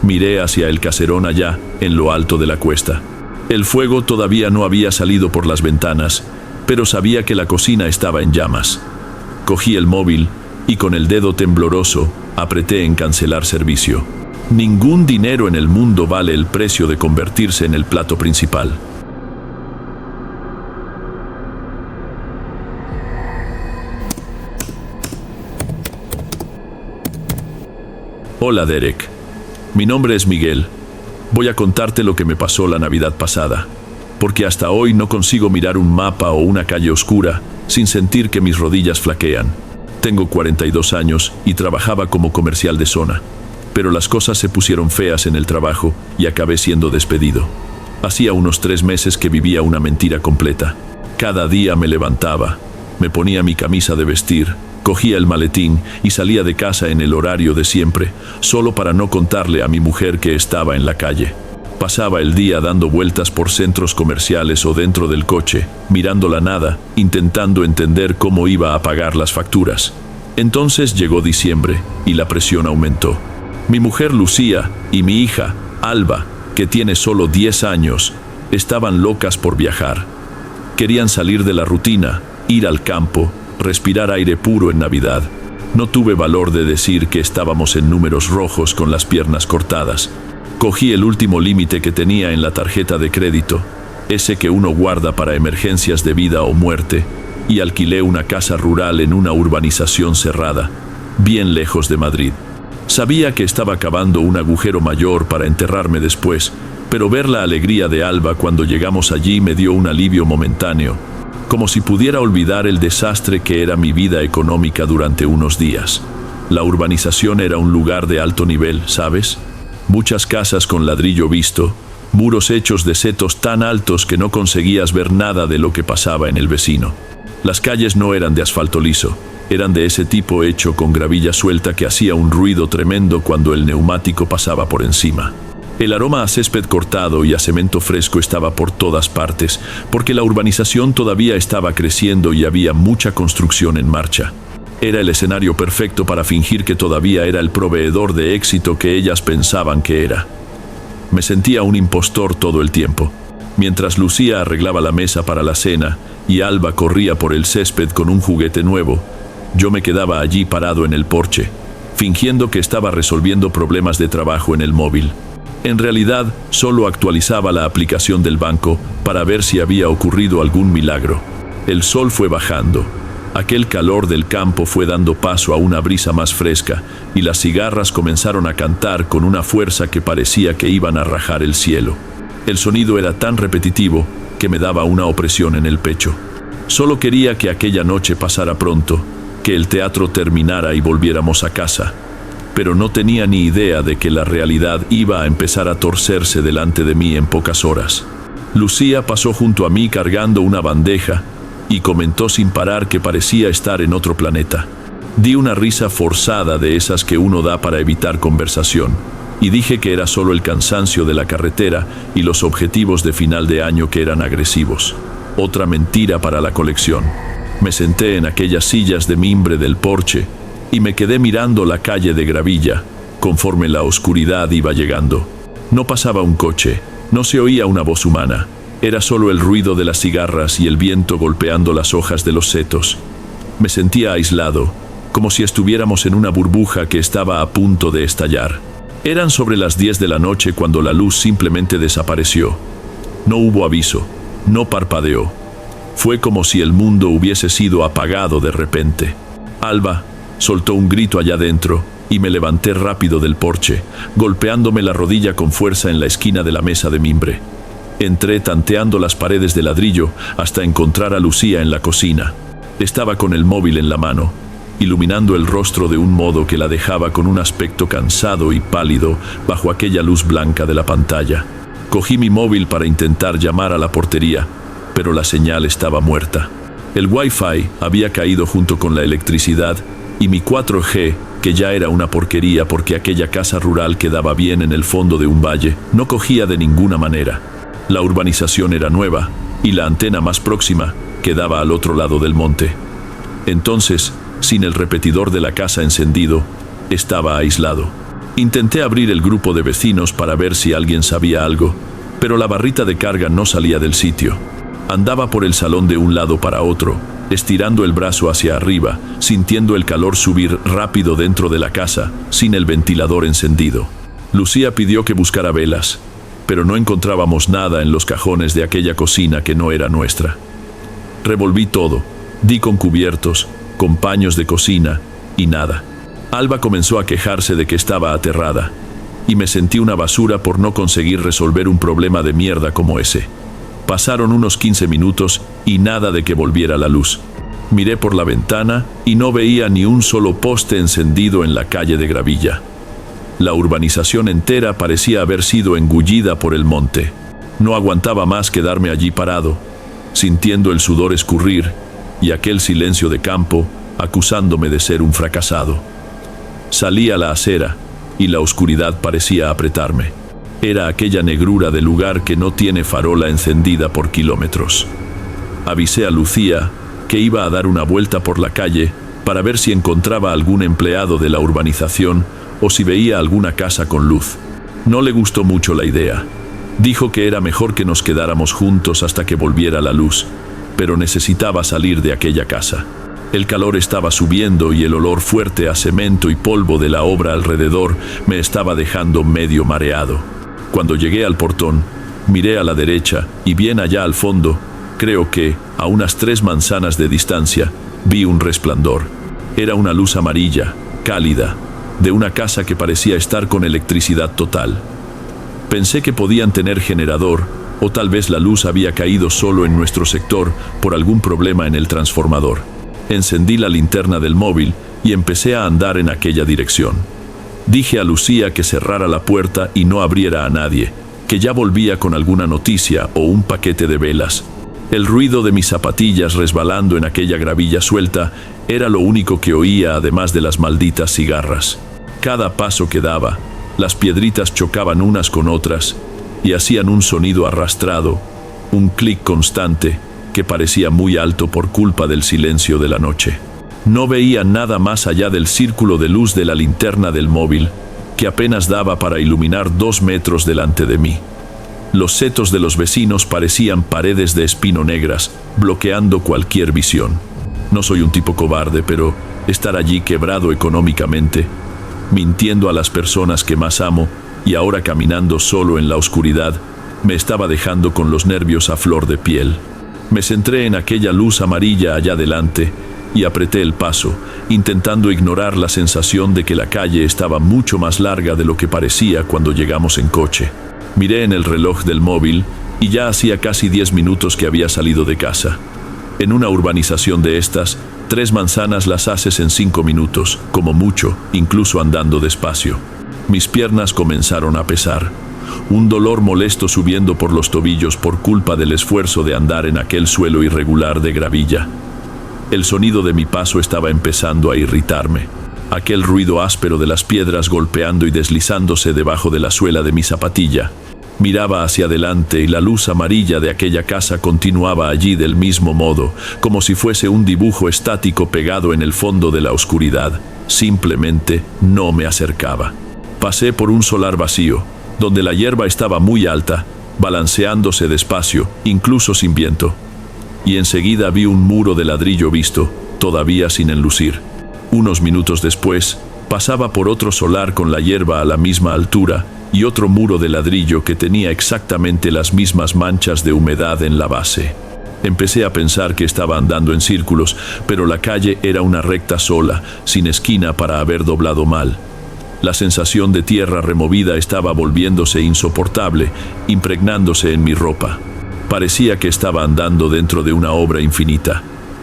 Miré hacia el caserón allá, en lo alto de la cuesta. El fuego todavía no había salido por las ventanas, pero sabía que la cocina estaba en llamas. Cogí el móvil y con el dedo tembloroso apreté en cancelar servicio. Ningún dinero en el mundo vale el precio de convertirse en el plato principal. Hola Derek, mi nombre es Miguel. Voy a contarte lo que me pasó la Navidad pasada, porque hasta hoy no consigo mirar un mapa o una calle oscura sin sentir que mis rodillas flaquean. Tengo 42 años y trabajaba como comercial de zona, pero las cosas se pusieron feas en el trabajo y acabé siendo despedido. Hacía unos 3 meses que vivía una mentira completa. Cada día me levantaba, me ponía mi camisa de vestir, cogía el maletín y salía de casa en el horario de siempre, solo para no contarle a mi mujer que estaba en la calle. Pasaba el día dando vueltas por centros comerciales o dentro del coche, mirando la nada, intentando entender cómo iba a pagar las facturas. Entonces llegó diciembre y la presión aumentó. Mi mujer Lucía y mi hija, Alba, que tiene solo 10 años, estaban locas por viajar. Querían salir de la rutina, ir al campo, respirar aire puro en Navidad. No tuve valor de decir que estábamos en números rojos con las piernas cortadas. Cogí el último límite que tenía en la tarjeta de crédito, ese que uno guarda para emergencias de vida o muerte, y alquilé una casa rural en una urbanización cerrada, bien lejos de Madrid. Sabía que estaba cavando un agujero mayor para enterrarme después, pero ver la alegría de Alba cuando llegamos allí me dio un alivio momentáneo, como si pudiera olvidar el desastre que era mi vida económica durante unos días. La urbanización era un lugar de alto nivel, ¿sabes? Muchas casas con ladrillo visto, muros hechos de setos tan altos que no conseguías ver nada de lo que pasaba en el vecino. Las calles no eran de asfalto liso, eran de ese tipo hecho con gravilla suelta que hacía un ruido tremendo cuando el neumático pasaba por encima. El aroma a césped cortado y a cemento fresco estaba por todas partes, porque la urbanización todavía estaba creciendo y había mucha construcción en marcha. Era el escenario perfecto para fingir que todavía era el proveedor de éxito que ellas pensaban que era. Me sentía un impostor todo el tiempo. Mientras Lucía arreglaba la mesa para la cena y Alba corría por el césped con un juguete nuevo, yo me quedaba allí parado en el porche, fingiendo que estaba resolviendo problemas de trabajo en el móvil. En realidad, solo actualizaba la aplicación del banco para ver si había ocurrido algún milagro. El sol fue bajando. Aquel calor del campo fue dando paso a una brisa más fresca y las cigarras comenzaron a cantar con una fuerza que parecía que iban a rajar el cielo. El sonido era tan repetitivo que me daba una opresión en el pecho. Solo quería que aquella noche pasara pronto, que el teatro terminara y volviéramos a casa. Pero no tenía ni idea de que la realidad iba a empezar a torcerse delante de mí en pocas horas. Lucía pasó junto a mí cargando una bandeja y comentó sin parar que parecía estar en otro planeta. Di una risa forzada de esas que uno da para evitar conversación, y dije que era solo el cansancio de la carretera y los objetivos de final de año que eran agresivos. Otra mentira para la colección. Me senté en aquellas sillas de mimbre del porche y me quedé mirando la calle de gravilla, conforme la oscuridad iba llegando. No pasaba un coche, no se oía una voz humana. Era solo el ruido de las cigarras y el viento golpeando las hojas de los setos. Me sentía aislado, como si estuviéramos en una burbuja que estaba a punto de estallar. Eran sobre las 10 de la noche cuando la luz simplemente desapareció. No hubo aviso, no parpadeó. Fue como si el mundo hubiese sido apagado de repente. Alba soltó un grito allá dentro y me levanté rápido del porche, golpeándome la rodilla con fuerza en la esquina de la mesa de mimbre. Entré tanteando las paredes de ladrillo hasta encontrar a Lucía en la cocina. Estaba con el móvil en la mano, iluminando el rostro de un modo que la dejaba con un aspecto cansado y pálido bajo aquella luz blanca de la pantalla. Cogí mi móvil para intentar llamar a la portería, pero la señal estaba muerta. El Wi-Fi había caído junto con la electricidad y mi 4G, que ya era una porquería porque aquella casa rural quedaba bien en el fondo de un valle, no cogía de ninguna manera. La urbanización era nueva y la antena más próxima quedaba al otro lado del monte. Entonces, sin el repetidor de la casa encendido, estaba aislado. Intenté abrir el grupo de vecinos para ver si alguien sabía algo, pero la barrita de carga no salía del sitio. Andaba por el salón de un lado para otro, estirando el brazo hacia arriba, sintiendo el calor subir rápido dentro de la casa, sin el ventilador encendido. Lucía pidió que buscara velas, pero no encontrábamos nada en los cajones de aquella cocina que no era nuestra. Revolví todo, di con cubiertos, con paños de cocina, y nada. Alba comenzó a quejarse de que estaba aterrada, y me sentí una basura por no conseguir resolver un problema de mierda como ese. Pasaron unos 15 minutos y nada de que volviera la luz. Miré por la ventana y no veía ni un solo poste encendido en la calle de gravilla. La urbanización entera parecía haber sido engullida por el monte. No aguantaba más quedarme allí parado, sintiendo el sudor escurrir y aquel silencio de campo acusándome de ser un fracasado. Salí a la acera y la oscuridad parecía apretarme. Era aquella negrura de lugar que no tiene farola encendida por kilómetros. Avisé a Lucía que iba a dar una vuelta por la calle para ver si encontraba algún empleado de la urbanización o si veía alguna casa con luz. No le gustó mucho la idea. Dijo que era mejor que nos quedáramos juntos hasta que volviera la luz, pero necesitaba salir de aquella casa. El calor estaba subiendo y el olor fuerte a cemento y polvo de la obra alrededor me estaba dejando medio mareado. Cuando llegué al portón, miré a la derecha y bien allá al fondo, creo que a unas 3 manzanas de distancia, vi un resplandor. Era una luz amarilla, cálida, de una casa que parecía estar con electricidad total. Pensé que podían tener generador, o tal vez la luz había caído solo en nuestro sector por algún problema en el transformador. Encendí la linterna del móvil y empecé a andar en aquella dirección. Dije a Lucía que cerrara la puerta y no abriera a nadie, que ya volvía con alguna noticia o un paquete de velas. El ruido de mis zapatillas resbalando en aquella gravilla suelta era lo único que oía, además de las malditas cigarras. Cada paso que daba, las piedritas chocaban unas con otras y hacían un sonido arrastrado, un clic constante que parecía muy alto por culpa del silencio de la noche. No veía nada más allá del círculo de luz de la linterna del móvil, que apenas daba para iluminar 2 metros delante de mí. Los setos de los vecinos parecían paredes de espino negras, bloqueando cualquier visión. No soy un tipo cobarde, pero estar allí quebrado económicamente, mintiendo a las personas que más amo y ahora caminando solo en la oscuridad, me estaba dejando con los nervios a flor de piel. Me centré en aquella luz amarilla allá adelante y apreté el paso, intentando ignorar la sensación de que la calle estaba mucho más larga de lo que parecía cuando llegamos en coche. Miré en el reloj del móvil y ya hacía casi 10 minutos que había salido de casa. En una urbanización de estas, 3 manzanas las haces en 5 minutos, como mucho, incluso andando despacio. Mis piernas comenzaron a pesar. un dolor molesto subiendo por los tobillos por culpa del esfuerzo de andar en aquel suelo irregular de gravilla. El sonido de mi paso estaba empezando a irritarme. Aquel ruido áspero de las piedras golpeando y deslizándose debajo de la suela de mi zapatilla. Miraba hacia adelante y la luz amarilla de aquella casa continuaba allí del mismo modo, como si fuese un dibujo estático pegado en el fondo de la oscuridad. Simplemente no me acercaba. Pasé por un solar vacío, donde la hierba estaba muy alta, balanceándose despacio, incluso sin viento. Y enseguida vi un muro de ladrillo visto, todavía sin enlucir. Unos minutos después, pasaba por otro solar con la hierba a la misma altura y otro muro de ladrillo que tenía exactamente las mismas manchas de humedad en la base. Empecé a pensar que estaba andando en círculos, pero la calle era una recta sola, sin esquina para haber doblado mal. La sensación de tierra removida estaba volviéndose insoportable, impregnándose en mi ropa. Parecía que estaba andando dentro de una obra infinita.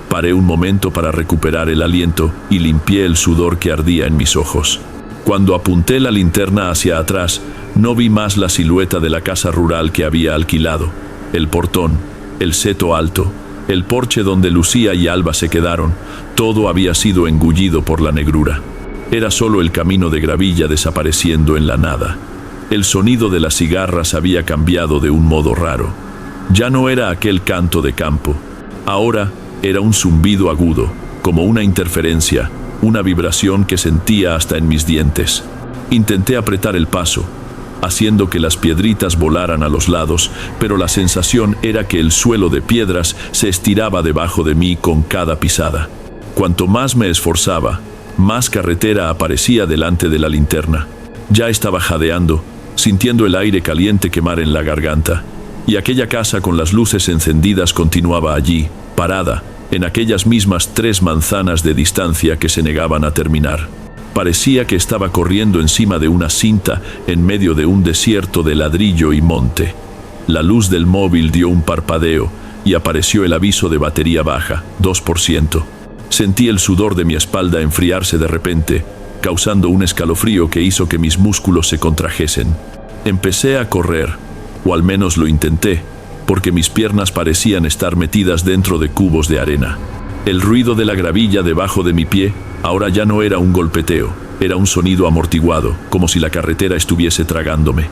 Paré un momento para recuperar el aliento y limpié el sudor que ardía en mis ojos. Cuando apunté la linterna hacia atrás, no vi más la silueta de la casa rural que había alquilado, el portón, el seto alto, el porche donde Lucía y Alba se quedaron. Todo había sido engullido por la negrura. Era solo el camino de gravilla desapareciendo en la nada. El sonido de las cigarras había cambiado de un modo raro. Ya no era aquel canto de campo. Ahora era un zumbido agudo, como una interferencia, una vibración que sentía hasta en mis dientes. Intenté apretar el paso, haciendo que las piedritas volaran a los lados, pero la sensación era que el suelo de piedras se estiraba debajo de mí con cada pisada. Cuanto más me esforzaba, más carretera aparecía delante de la linterna. Ya estaba jadeando, sintiendo el aire caliente quemar en la garganta, y aquella casa con las luces encendidas continuaba allí, parada, en aquellas mismas 3 manzanas de distancia que se negaban a terminar. Parecía que estaba corriendo encima de una cinta en medio de un desierto de ladrillo y monte. La luz del móvil dio un parpadeo y apareció el aviso de batería baja, 2%. Sentí el sudor de mi espalda enfriarse de repente, causando un escalofrío que hizo que mis músculos se contrajesen. Empecé a correr, o al menos lo intenté, porque mis piernas parecían estar metidas dentro de cubos de arena. El ruido de la gravilla debajo de mi pie ahora ya no era un golpeteo, era un sonido amortiguado, como si la carretera estuviese tragándome.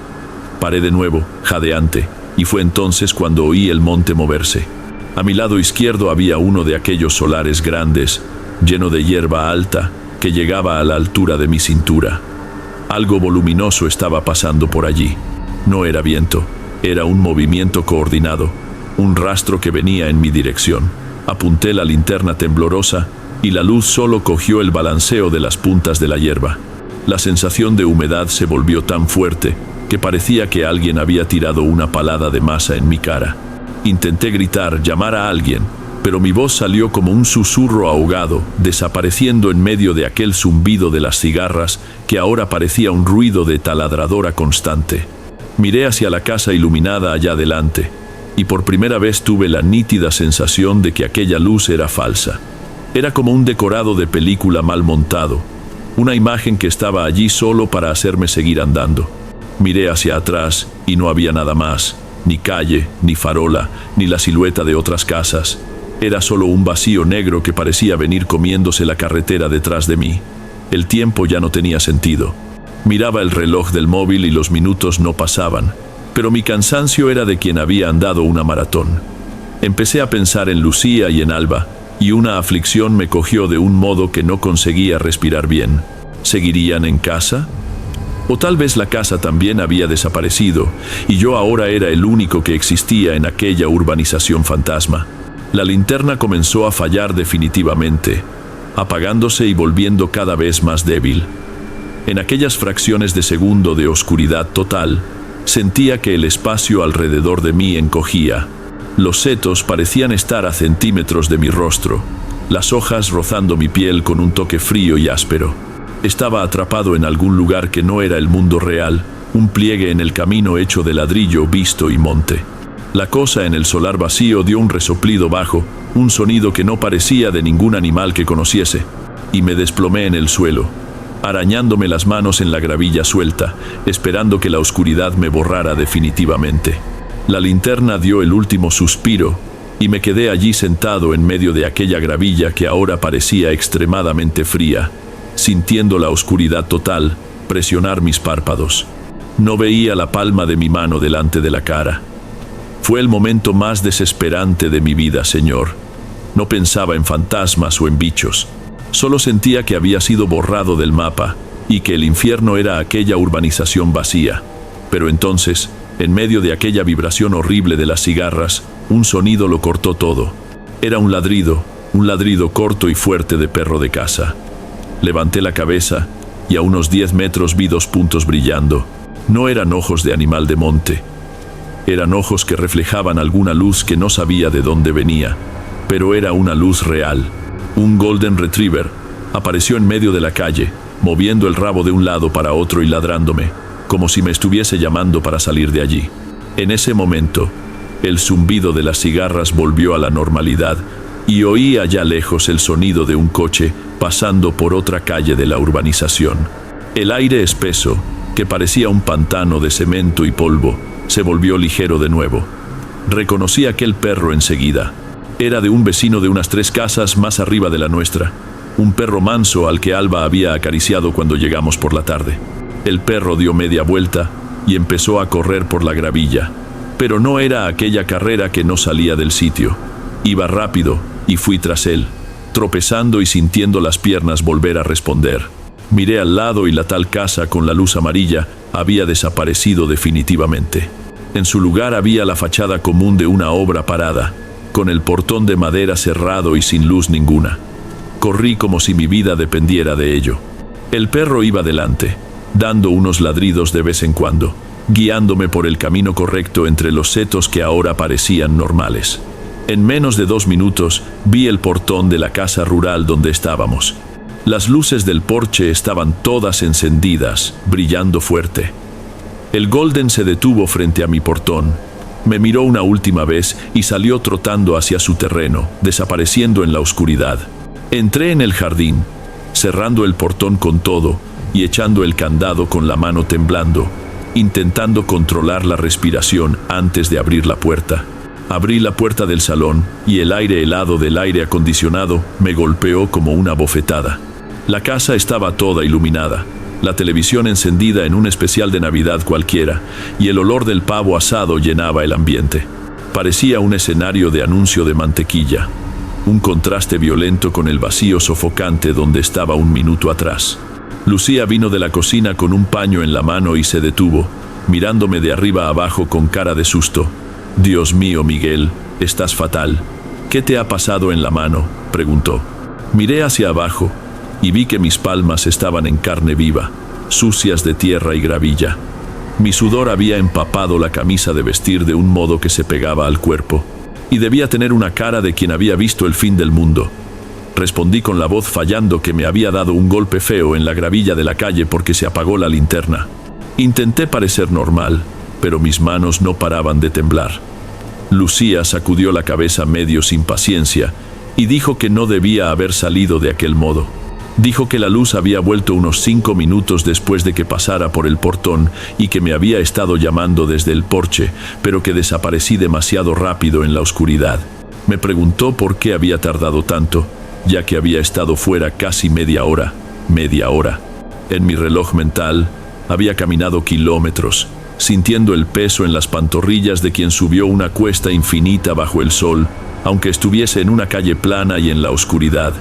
Paré de nuevo, jadeante, y fue entonces cuando oí el monte moverse. A mi lado izquierdo había uno de aquellos solares grandes, lleno de hierba alta, que llegaba a la altura de mi cintura. Algo voluminoso estaba pasando por allí. No era viento, era un movimiento coordinado, un rastro que venía en mi dirección. Apunté la linterna temblorosa y la luz solo cogió el balanceo de las puntas de la hierba. La sensación de humedad se volvió tan fuerte que parecía que alguien había tirado una palada de masa en mi cara. Intenté gritar, llamar a alguien, pero mi voz salió como un susurro ahogado, desapareciendo en medio de aquel zumbido de las cigarras que ahora parecía un ruido de taladradora constante. Miré hacia la casa iluminada allá adelante, y por primera vez tuve la nítida sensación de que aquella luz era falsa. Era como un decorado de película mal montado, una imagen que estaba allí solo para hacerme seguir andando. Miré hacia atrás y no había nada más, ni calle, ni farola, ni la silueta de otras casas. Era solo un vacío negro que parecía venir comiéndose la carretera detrás de mí. El tiempo ya no tenía sentido. Miraba el reloj del móvil y los minutos no pasaban, pero mi cansancio era de quien había andado una maratón. Empecé a pensar en Lucía y en Alba, y una aflicción me cogió de un modo que no conseguía respirar bien. ¿Seguirían en casa? O tal vez la casa también había desaparecido, y yo ahora era el único que existía en aquella urbanización fantasma. La linterna comenzó a fallar definitivamente, apagándose y volviendo cada vez más débil. En aquellas fracciones de segundo de oscuridad total, sentía que el espacio alrededor de mí encogía. Los setos parecían estar a centímetros de mi rostro, las hojas rozando mi piel con un toque frío y áspero. Estaba atrapado en algún lugar que no era el mundo real, un pliegue en el camino hecho de ladrillo, visto y monte. La cosa en el solar vacío dio un resoplido bajo, un sonido que no parecía de ningún animal que conociese, y me desplomé en el suelo. arañándome las manos en la gravilla suelta, esperando que la oscuridad me borrara definitivamente. La linterna dio el último suspiro y me quedé allí sentado en medio de aquella gravilla que ahora parecía extremadamente fría, sintiendo la oscuridad total presionar mis párpados. No veía la palma de mi mano delante de la cara. Fue el momento más desesperante de mi vida, Señor. No pensaba en fantasmas o en bichos. Solo sentía que había sido borrado del mapa y que el infierno era aquella urbanización vacía. Pero entonces, en medio de aquella vibración horrible de las cigarras, un sonido lo cortó todo. Era un ladrido corto y fuerte de perro de caza. Levanté la cabeza y a unos 10 metros vi 2 puntos brillando. No eran ojos de animal de monte. Eran ojos que reflejaban alguna luz que no sabía de dónde venía, pero era una luz real. Un Golden Retriever apareció en medio de la calle, moviendo el rabo de un lado para otro y ladrándome, como si me estuviese llamando para salir de allí. En ese momento, el zumbido de las cigarras volvió a la normalidad y oí allá lejos el sonido de un coche pasando por otra calle de la urbanización. El aire espeso, que parecía un pantano de cemento y polvo, se volvió ligero de nuevo. Reconocí aquel perro enseguida. Era de un vecino de unas 3 casas más arriba de la nuestra, un perro manso al que Alba había acariciado cuando llegamos por la tarde. El perro dio media vuelta y empezó a correr por la gravilla, pero no era aquella carrera que no salía del sitio. Iba rápido y fui tras él, tropezando y sintiendo las piernas volver a responder. Miré al lado y la tal casa con la luz amarilla había desaparecido definitivamente. En su lugar había la fachada común de una obra parada, con el portón de madera cerrado y sin luz ninguna. Corrí como si mi vida dependiera de ello. El perro iba delante, dando unos ladridos de vez en cuando, guiándome por el camino correcto entre los setos que ahora parecían normales. En menos de 2 minutos vi el portón de la casa rural donde estábamos. Las luces del porche estaban todas encendidas, brillando fuerte. El Golden se detuvo frente a mi portón. Me miró una última vez y salió trotando hacia su terreno, desapareciendo en la oscuridad. Entré en el jardín, cerrando el portón con todo y echando el candado con la mano temblando, intentando controlar la respiración antes de abrir la puerta. Abrí la puerta del salón y el aire helado del aire acondicionado me golpeó como una bofetada. La casa estaba toda iluminada, la televisión encendida en un especial de Navidad cualquiera, y el olor del pavo asado llenaba el ambiente. Parecía un escenario de anuncio de mantequilla, un contraste violento con el vacío sofocante donde estaba un minuto atrás. Lucía vino de la cocina con un paño en la mano y se detuvo, mirándome de arriba a abajo con cara de susto. «Dios mío, Miguel, estás fatal. ¿Qué te ha pasado en la mano?», preguntó. Miré hacia abajo y vi que mis palmas estaban en carne viva, sucias de tierra y gravilla. Mi sudor había empapado la camisa de vestir de un modo que se pegaba al cuerpo, y debía tener una cara de quien había visto el fin del mundo. Respondí con la voz fallando que me había dado un golpe feo en la gravilla de la calle porque se apagó la linterna. Intenté parecer normal, pero mis manos no paraban de temblar. Lucía sacudió la cabeza medio sin paciencia y dijo que no debía haber salido de aquel modo. Dijo que la luz había vuelto unos 5 minutos después de que pasara por el portón y que me había estado llamando desde el porche, pero que desaparecí demasiado rápido en la oscuridad. Me preguntó por qué había tardado tanto, ya que había estado fuera casi media hora. En mi reloj mental había caminado kilómetros, sintiendo el peso en las pantorrillas de quien subió una cuesta infinita bajo el sol, aunque estuviese en una calle plana y en la oscuridad.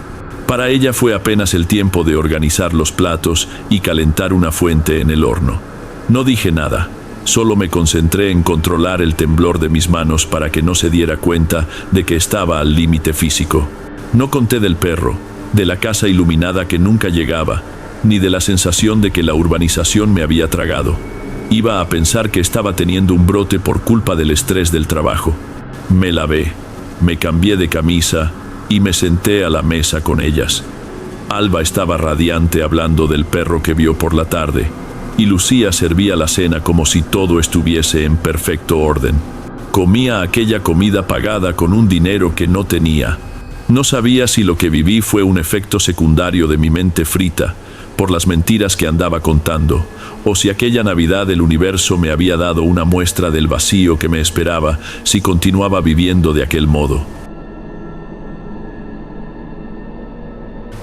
Para ella fue apenas el tiempo de organizar los platos y calentar una fuente en el horno. No dije nada, solo me concentré en controlar el temblor de mis manos para que no se diera cuenta de que estaba al límite físico. No conté del perro, de la casa iluminada que nunca llegaba, ni de la sensación de que la urbanización me había tragado. Iba a pensar que estaba teniendo un brote por culpa del estrés del trabajo. Me lavé, me cambié de camisa y me senté a la mesa con ellas. Alba estaba radiante hablando del perro que vio por la tarde, y Lucía servía la cena como si todo estuviese en perfecto orden. Comía aquella comida pagada con un dinero que no tenía. No sabía si lo que viví fue un efecto secundario de mi mente frita, por las mentiras que andaba contando, o si aquella Navidad el universo me había dado una muestra del vacío que me esperaba si continuaba viviendo de aquel modo.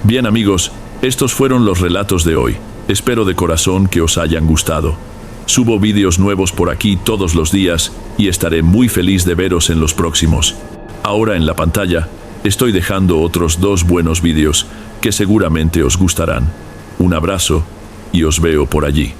Bien amigos, estos fueron los relatos de hoy. Espero de corazón que os hayan gustado. Subo vídeos nuevos por aquí todos los días y estaré muy feliz de veros en los próximos. Ahora en la pantalla estoy dejando otros 2 buenos vídeos que seguramente os gustarán. Un abrazo y os veo por allí.